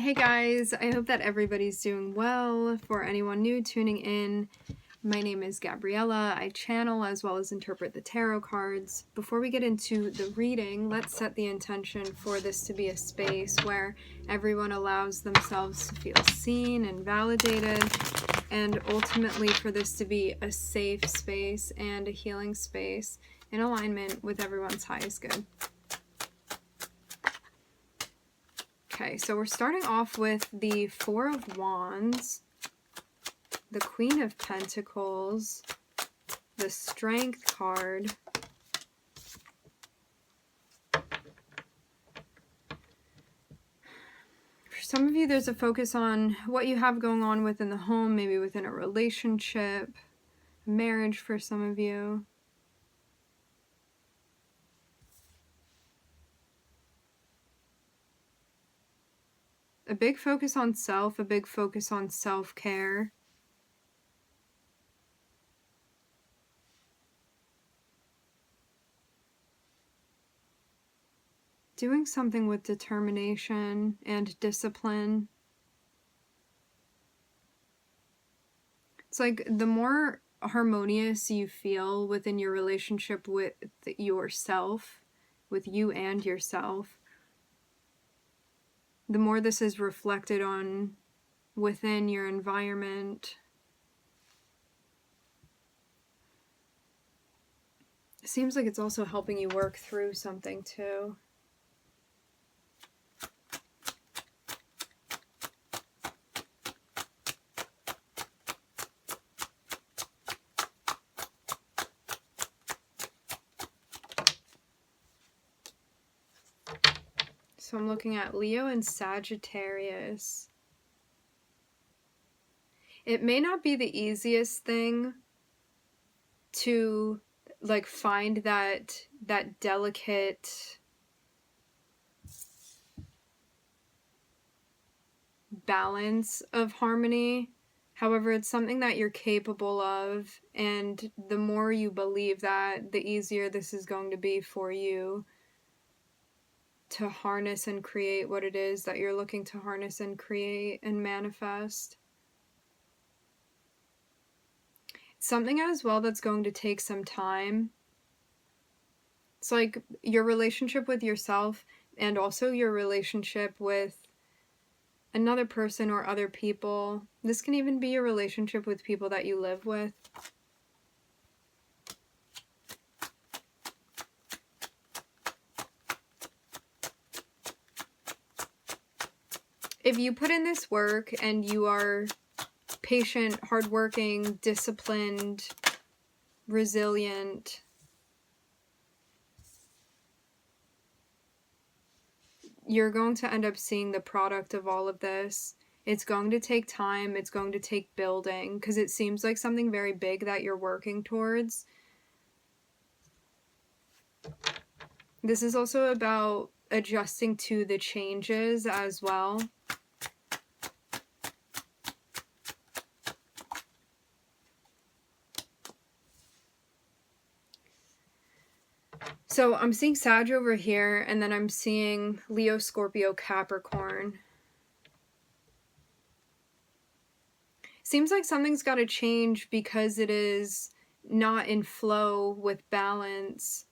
Hey guys, I hope that everybody's doing well. For anyone new tuning in, my name is Gabriella. I channel as well as interpret the tarot cards. Before we get into the reading, let's set the intention for this to be a space where everyone allows themselves to feel seen and validated, and ultimately for this to be a safe space and a healing space in alignment with everyone's highest good. Okay, so we're starting off with the Four of Wands, the Queen of Pentacles, the Strength card, for some of you there's a focus on what you have going on within the home, maybe within a relationship, marriage for some of you. A big focus on self, a big focus on self-care. Doing something with determination and discipline. It's like the more harmonious you feel within your relationship with yourself, with you and yourself, the more this is reflected on within your environment. It seems like it's also helping you work through something too. So I'm looking at Leo and Sagittarius. It may not be the easiest thing to like find that delicate balance of harmony. However, it's something that you're capable of, and the more you believe that, the easier this is going to be for you to harness and create what it is that you're looking to harness and create and manifest. Something as well that's going to take some time. It's like your relationship with yourself and also your relationship with another person or other people. This can even be your relationship with people that you live with. If you put in this work and you are patient, hardworking, disciplined, resilient, you're going to end up seeing the product of all of this. It's going to take time. It's going to take building, because it seems like something very big that you're working towards. This is also about adjusting to the changes as well. So I'm seeing Sag over here, and then I'm seeing Leo, Scorpio, Capricorn. Seems like something's got to change because it is not in flow with balance.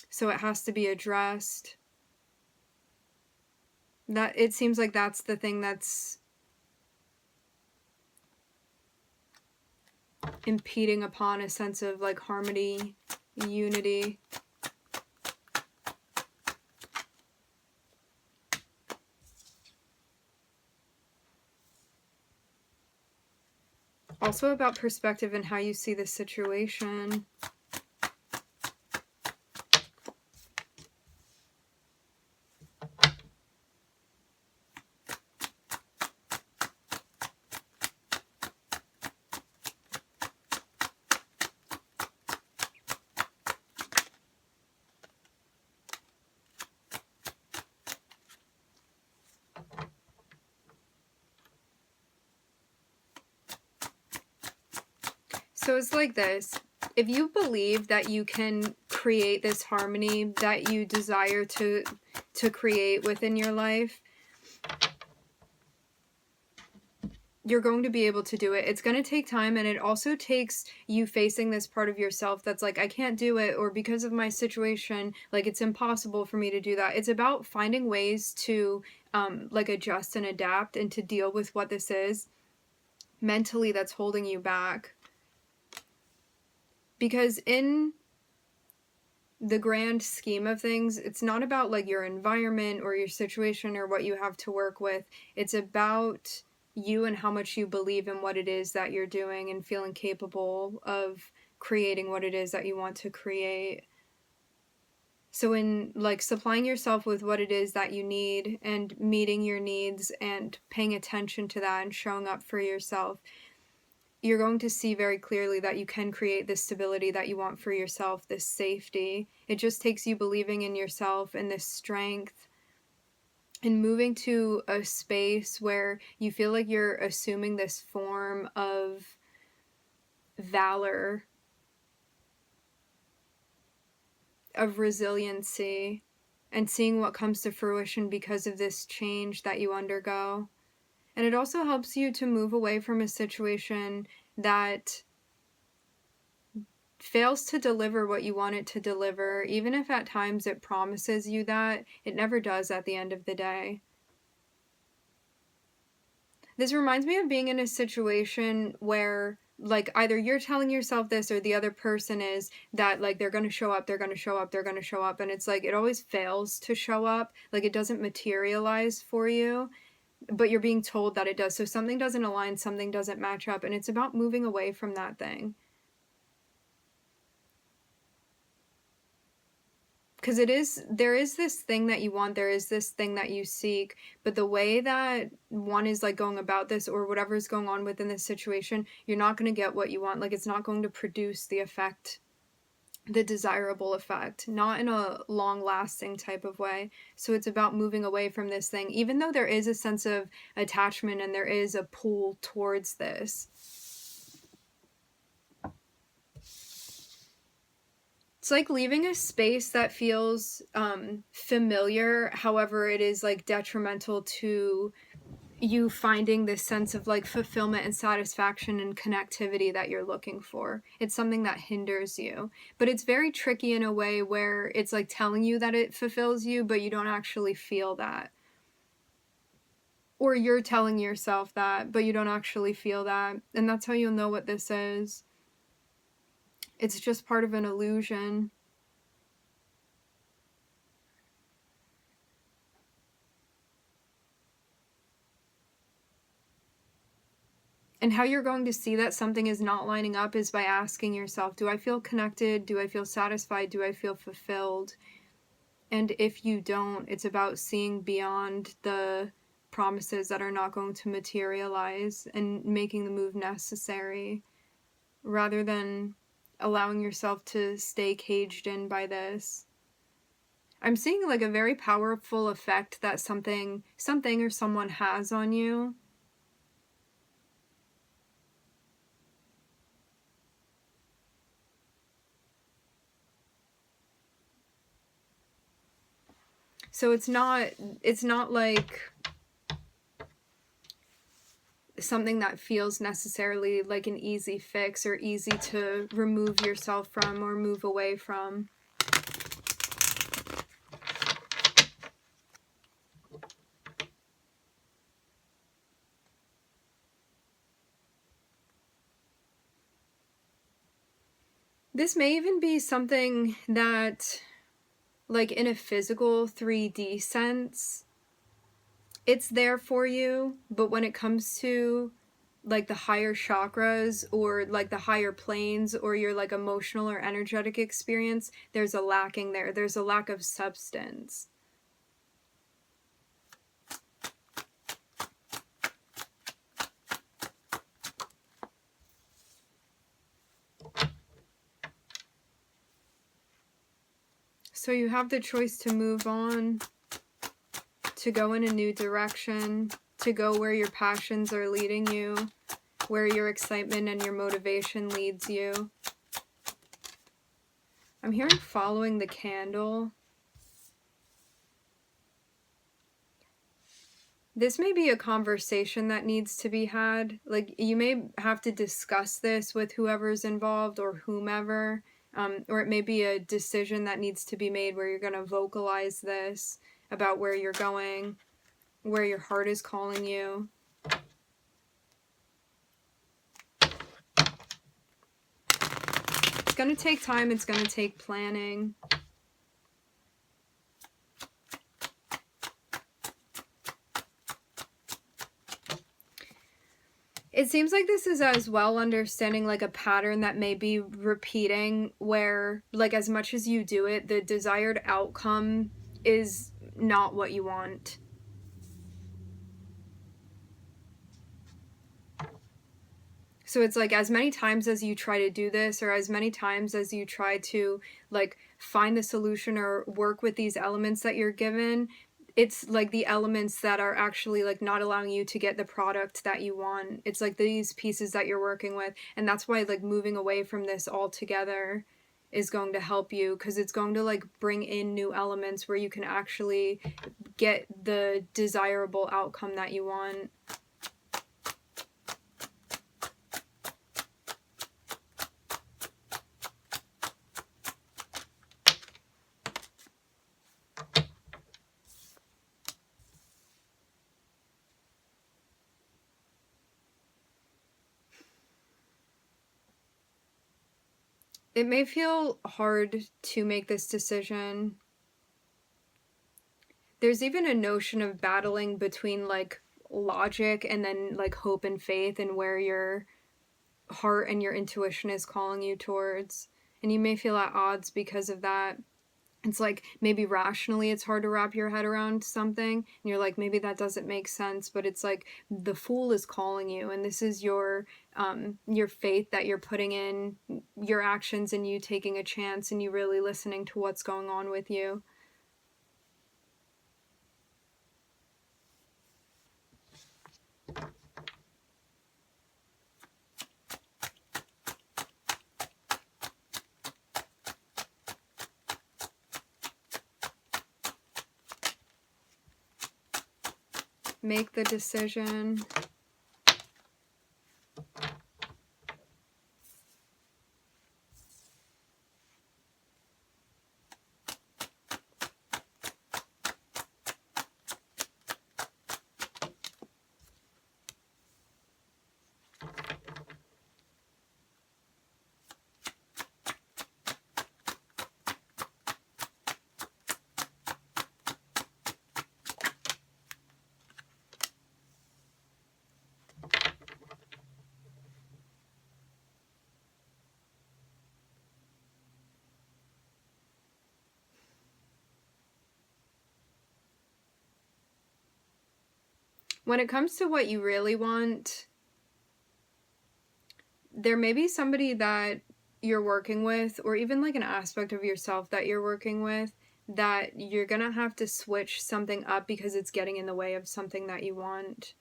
So it has to be addressed. That it seems like that's the thing that's impeding upon a sense of like harmony, unity. Also about perspective and how you see the situation. So it's like this. If you believe that you can create this harmony that you desire to create within your life, you're going to be able to do it. It's going to take time, and it also takes you facing this part of yourself that's like, I can't do it, or because of my situation, like, it's impossible for me to do that. It's about finding ways to like adjust and adapt and to deal with what this is mentally that's holding you back. Because in the grand scheme of things, it's not about like your environment or your situation or what you have to work with. It's about you and how much you believe in what it is that you're doing and feeling capable of creating what it is that you want to create. So in like supplying yourself with what it is that you need and meeting your needs and paying attention to that and showing up for yourself, you're going to see very clearly that you can create this stability that you want for yourself, this safety. It just takes you believing in yourself and this strength and moving to a space where you feel like you're assuming this form of valor, of resiliency, and seeing what comes to fruition because of this change that you undergo. And it also helps you to move away from a situation that fails to deliver what you want it to deliver, even if at times it promises you that, it never does at the end of the day. This reminds me of being in a situation where like either you're telling yourself this or the other person is, that like they're going to show up, they're going to show up, they're going to show up, and it's like it always fails to show up, like it doesn't materialize for you, but you're being told that it does. So something doesn't align, something doesn't match up, and it's about moving away from that thing. Because there is this thing that you want, there is this thing that you seek, but the way that one is like going about this or whatever is going on within this situation, you're not going to get what you want. Like it's not going to produce the effect, the desirable effect, not in a long-lasting type of way. So it's about moving away from this thing, even though there is a sense of attachment and there is a pull towards this. It's like leaving a space that feels familiar, however it is like detrimental to you finding this sense of like fulfillment and satisfaction and connectivity that you're looking for. It's something that hinders you, but it's very tricky in a way where it's like telling you that it fulfills you, but you don't actually feel that. Or you're telling yourself that, but you don't actually feel that. And that's how you'll know what this is. It's just part of an illusion. And how you're going to see that something is not lining up is by asking yourself, do I feel connected? Do I feel satisfied? Do I feel fulfilled? And if you don't, it's about seeing beyond the promises that are not going to materialize and making the move necessary, rather than allowing yourself to stay caged in by this. I'm seeing like a very powerful effect that something or someone has on you. So it's not like something that feels necessarily like an easy fix or easy to remove yourself from or move away from. This may even be something that, like in a physical 3D sense, it's there for you, but when it comes to like the higher chakras or like the higher planes or your like emotional or energetic experience, there's a lacking there. There's a lack of substance. So you have the choice to move on, to go in a new direction, to go where your passions are leading you, where your excitement and your motivation leads you. I'm hearing following the candle. This may be a conversation that needs to be had. Like, you may have to discuss this with whoever's involved or whomever. Or it may be a decision that needs to be made where you're going to vocalize this about where you're going, where your heart is calling you. It's going to take time. It's going to take planning. It seems like this is as well understanding like a pattern that may be repeating where, like, as much as you do it, the desired outcome is not what you want. So it's like as many times as you try to do this, or as many times as you try to like find the solution or work with these elements that you're given, it's like the elements that are actually like not allowing you to get the product that you want. It's like these pieces that you're working with, and that's why like moving away from this altogether is going to help you, because it's going to like bring in new elements where you can actually get the desirable outcome that you want. It may feel hard to make this decision. There's even a notion of battling between like logic and then like hope and faith, and where your heart and your intuition is calling you towards. And you may feel at odds because of that. It's like maybe rationally it's hard to wrap your head around something, and you're like, maybe that doesn't make sense, but it's like the Fool is calling you, and this is your faith that you're putting in your actions, and you taking a chance, and you really listening to what's going on with you. Make the decision. When it comes to what you really want, there may be somebody that you're working with, or even like an aspect of yourself that you're working with, that you're gonna have to switch something up because it's getting in the way of something that you want.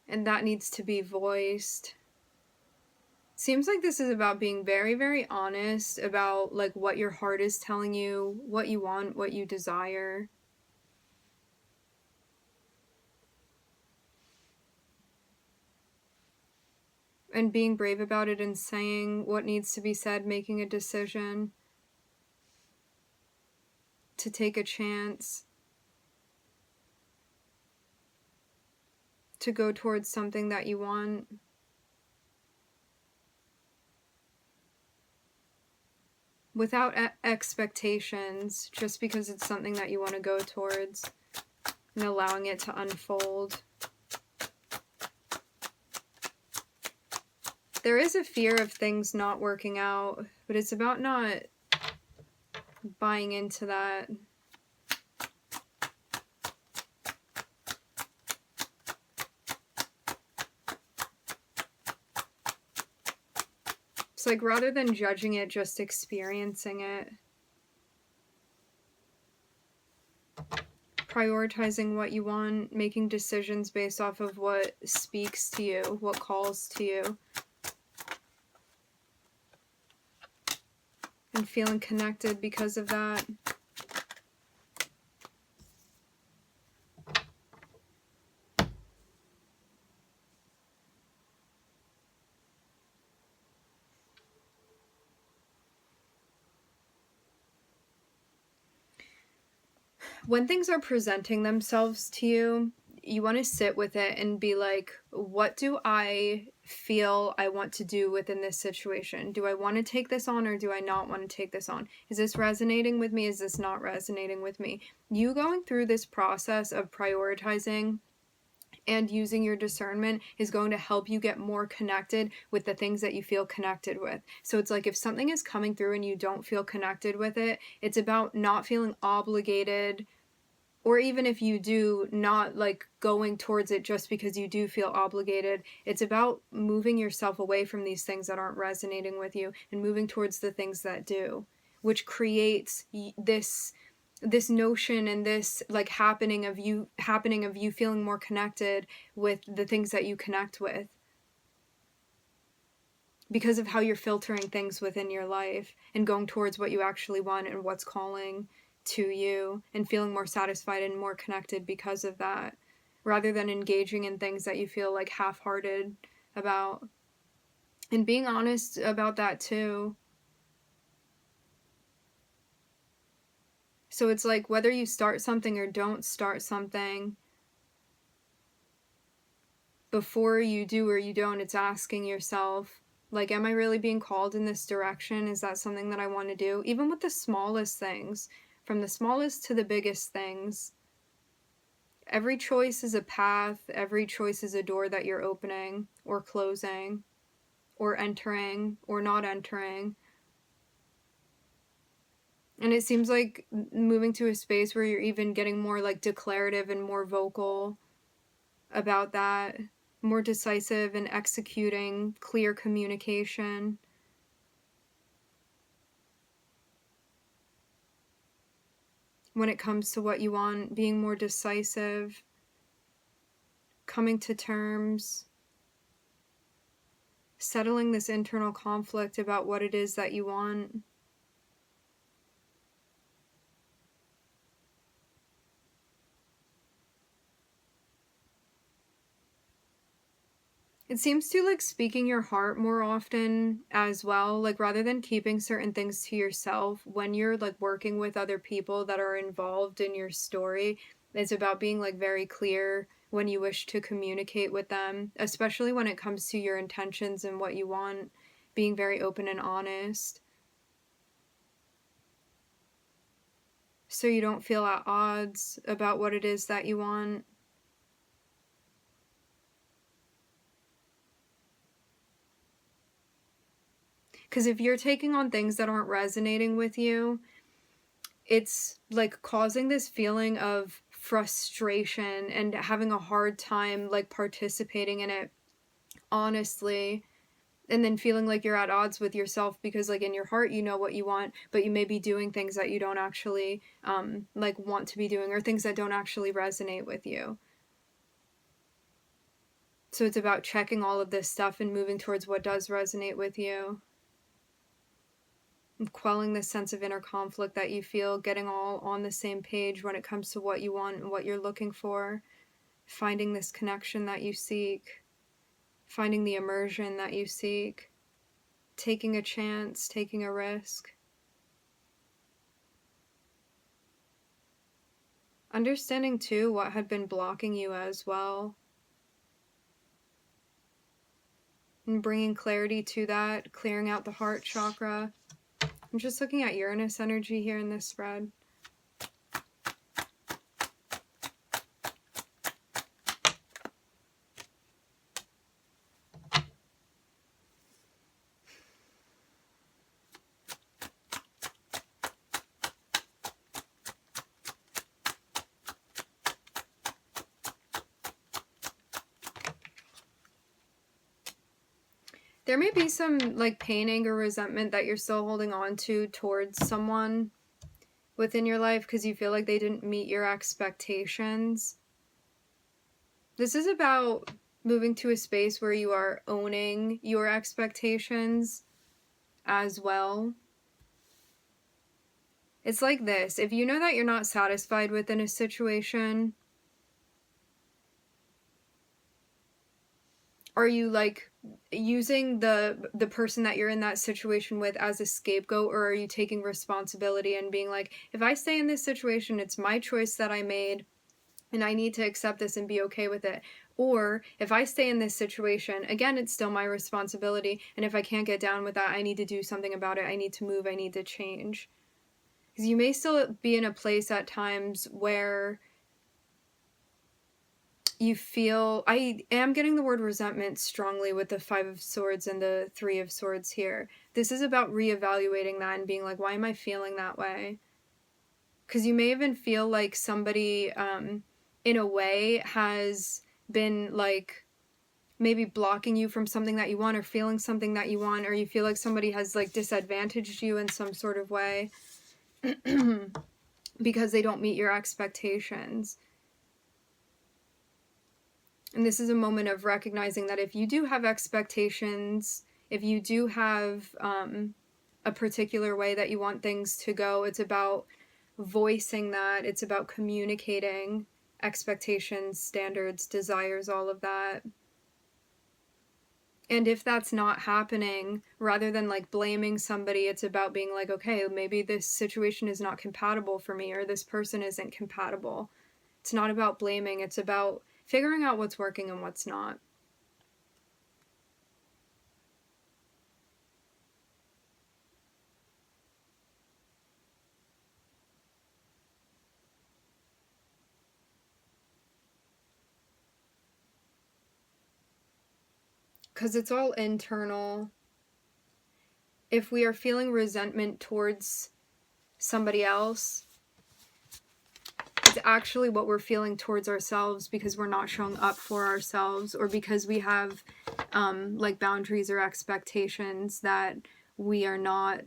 And that needs to be voiced. Seems like this is about being very, very honest about like what your heart is telling you, what you want, what you desire. And being brave about it and saying what needs to be said, making a decision to take a chance, to go towards something that you want. Without expectations, just because it's something that you want to go towards, and allowing it to unfold. There is a fear of things not working out, but it's about not buying into that. It's like, rather than judging it, just experiencing it. Prioritizing what you want, making decisions based off of what speaks to you, what calls to you. and feeling connected because of that. When things are presenting themselves to you, you want to sit with it and be like, what do I feel I want to do within this situation? Do I want to take this on or do I not want to take this on? Is this resonating with me? Is this not resonating with me? You going through this process of prioritizing and using your discernment is going to help you get more connected with the things that you feel connected with. So it's like if something is coming through and you don't feel connected with it, it's about not feeling obligated, or even if you do, not like going towards it just because you do feel obligated. It's about moving yourself away from these things that aren't resonating with you and moving towards the things that do, which creates this notion and this like happening of you feeling more connected with the things that you connect with, because of how you're filtering things within your life and going towards what you actually want and what's calling to you, and feeling more satisfied and more connected because of that, rather than engaging in things that you feel like half-hearted about. And being honest about that too. So it's like whether you start something or don't start something, before you do or you don't, it's asking yourself, like, am I really being called in this direction? Is that something that I want to do? Even with the smallest things, from the smallest to the biggest things. Every choice is a path. Every choice is a door that you're opening or closing or entering or not entering. And it seems like moving to a space where you're even getting more like declarative and more vocal about that, more decisive and executing clear communication. When it comes to what you want, being more decisive, coming to terms, settling this internal conflict about what it is that you want. It seems to like speaking your heart more often as well, like rather than keeping certain things to yourself when you're like working with other people that are involved in your story. It's about being like very clear when you wish to communicate with them, especially when it comes to your intentions and what you want, being very open and honest. So you don't feel at odds about what it is that you want. Because if you're taking on things that aren't resonating with you, it's like causing this feeling of frustration and having a hard time like participating in it honestly, and then feeling like you're at odds with yourself because like in your heart you know what you want, but you may be doing things that you don't actually like want to be doing, or things that don't actually resonate with you. So it's about checking all of this stuff and moving towards what does resonate with you, and quelling this sense of inner conflict that you feel, getting all on the same page when it comes to what you want and what you're looking for, finding this connection that you seek, finding the immersion that you seek, taking a chance, taking a risk. Understanding too what had been blocking you as well, and bringing clarity to that, clearing out the heart chakra. I'm just looking at Uranus energy here in this spread. There may be some like pain, anger, resentment that you're still holding on to towards someone within your life because you feel like they didn't meet your expectations. This is about moving to a space where you are owning your expectations as well. It's like this. If you know that you're not satisfied within a situation, are you like using the person that you're in that situation with as a scapegoat, or are you taking responsibility and being like, if I stay in this situation, it's my choice that I made and I need to accept this and be okay with it? Or if I stay in this situation, again, it's still my responsibility, and if I can't get down with that, I need to do something about it. I need to move, I need to change. Because you may still be in a place at times where you feel, I am getting the word resentment strongly with the 5 of Swords and the 3 of Swords here. This is about reevaluating that and being like, why am I feeling that way? Because you may even feel like somebody, in a way, has been like maybe blocking you from something that you want, or feeling something that you want, or you feel like somebody has like disadvantaged you in some sort of way because they don't meet your expectations. And this is a moment of recognizing that if you do have expectations, if you do have a particular way that you want things to go, it's about voicing that. It's about communicating expectations, standards, desires, all of that. And if that's not happening, rather than like blaming somebody, it's about being like, okay, maybe this situation is not compatible for me, or this person isn't compatible. It's not about blaming, it's about figuring out what's working and what's not. Because it's all internal. If we are feeling resentment towards somebody else, it's actually what we're feeling towards ourselves, because we're not showing up for ourselves, or because we have like boundaries or expectations that we are not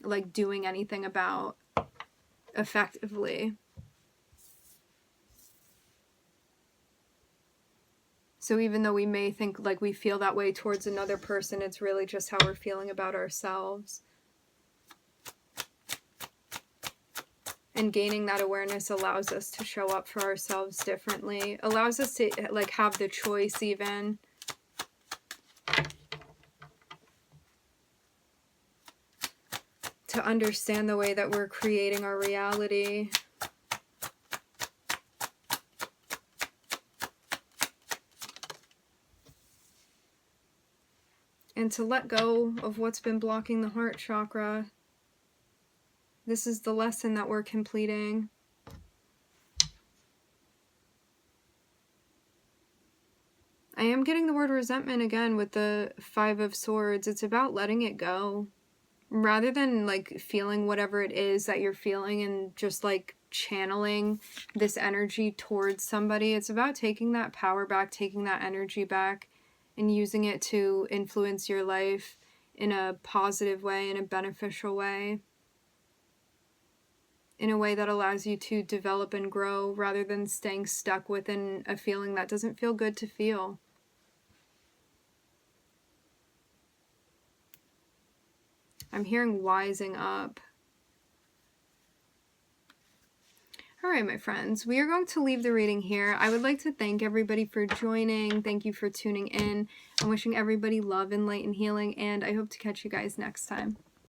like doing anything about effectively. So even though we may think like we feel that way towards another person, it's really just how we're feeling about ourselves. And gaining that awareness allows us to show up for ourselves differently. Allows us to like have the choice even. To understand the way that we're creating our reality. And to let go of what's been blocking the heart chakra. This is the lesson that we're completing. I am getting the word resentment again with the 5 of Swords. It's about letting it go. Rather than like feeling whatever it is that you're feeling and just like channeling this energy towards somebody, it's about taking that power back, taking that energy back, and using it to influence your life in a positive way, in a beneficial way, in a way that allows you to develop and grow, rather than staying stuck within a feeling that doesn't feel good to feel. I'm hearing wising up. All right, my friends, we are going to leave the reading here. I would like to thank everybody for joining. Thank you for tuning in. I'm wishing everybody love and light and healing, and I hope to catch you guys next time.